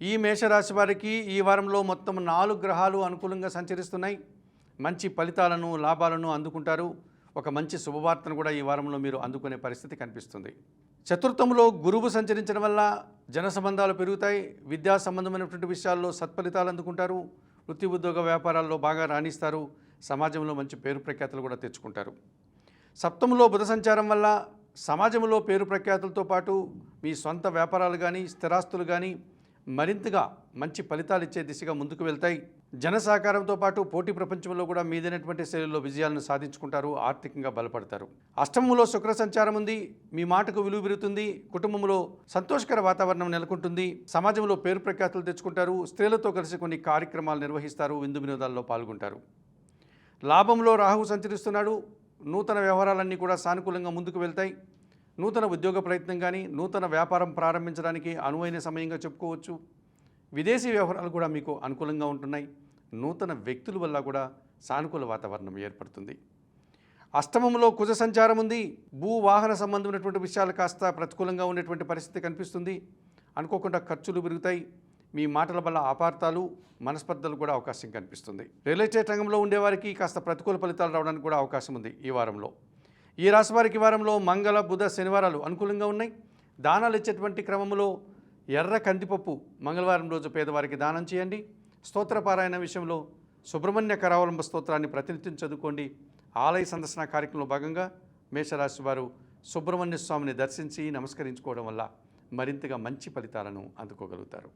ఈ మేషరాశి వారికి ఈ వారంలో మొత్తం 4 గ్రహాలు అనుకూలంగా సంచరిస్తున్నాయి. మంచి ఫలితాలను, లాభాలను అందుకుంటారు. ఒక మంచి శుభవార్తను కూడా ఈ వారంలో మీరు అందుకునే పరిస్థితి కనిపిస్తుంది. చతుర్థంలో గురువు సంచరించడం వల్ల జన సంబంధాలు పెరుగుతాయి. విద్యా సంబంధమైనటువంటి విషయాల్లో సత్ఫలితాలు అందుకుంటారు. వృత్తి ఉద్యోగ వ్యాపారాల్లో బాగా రాణిస్తారు. సమాజంలో మంచి పేరు ప్రఖ్యాతులు కూడా తెచ్చుకుంటారు. సప్తమంలో బుధ సంచారం వల్ల సమాజంలో పేరు ప్రఖ్యాతులతో పాటు మీ సొంత వ్యాపారాలు కానీ, స్థిరాస్తులు కానీ మరింతగా మంచి ఫలితాలు ఇచ్చే దిశగా ముందుకు వెళ్తాయి. జన సహకారంతో పాటు పోటీ ప్రపంచంలో కూడా మీదైనటువంటి శైలిలో విజయాలను సాధించుకుంటారు. ఆర్థికంగా బలపడతారు. అష్టమంలో శుక్ర సంచారం ఉంది. మీ మాటకు విలువ పెరుగుతుంది. కుటుంబంలో సంతోషకర వాతావరణం నెలకొంటుంది. సమాజంలో పేరు ప్రఖ్యాతులు తెచ్చుకుంటారు. స్త్రీలతో కలిసి కొన్ని కార్యక్రమాలు నిర్వహిస్తారు. విందు వినోదాల్లో పాల్గొంటారు. లాభంలో రాహువు సంచరిస్తున్నాడు. నూతన వ్యవహారాలన్నీ కూడా సానుకూలంగా ముందుకు వెళ్తాయి. నూతన ఉద్యోగ ప్రయత్నం కానీ, నూతన వ్యాపారం ప్రారంభించడానికి అనువైన సమయంగా చెప్పుకోవచ్చు. విదేశీ వ్యవహారాలు కూడా మీకు అనుకూలంగా ఉంటున్నాయి. నూతన వ్యక్తుల వల్ల కూడా సానుకూల వాతావరణం ఏర్పడుతుంది. అష్టమంలో కుజ సంచారం ఉంది. భూ వాహన సంబంధమైనటువంటి విషయాలు కాస్త ప్రతికూలంగా ఉండేటువంటి పరిస్థితి కనిపిస్తుంది. అనుకోకుండా ఖర్చులు పెరుగుతాయి. మీ మాటల వల్ల అపార్థాలు, మనస్పర్ధలు కూడా అవకాశం కనిపిస్తుంది. రియల్ ఎస్టేట్ రంగంలో ఉండేవారికి కాస్త ప్రతికూల ఫలితాలు రావడానికి కూడా అవకాశం ఉంది ఈ వారంలో. ఈ రాశి వారికి వారంలో మంగళ, బుధ, శనివారాలు అనుకూలంగా ఉన్నాయి. దానాలు ఇచ్చేటువంటి క్రమంలో ఎర్ర కందిపప్పు మంగళవారం రోజు పేదవారికి దానం చేయండి. స్తోత్రపారాయణ విషయంలో సుబ్రహ్మణ్య కరావలంబ స్తోత్రాన్ని ప్రతినిత్యం చదువుకోండి. ఆలయ సందర్శన కార్యక్రమంలో భాగంగా మేషరాశి వారు సుబ్రహ్మణ్య స్వామిని దర్శించి నమస్కరించుకోవడం వల్ల మరింతగా మంచి ఫలితాలను అందుకోగలుగుతారు.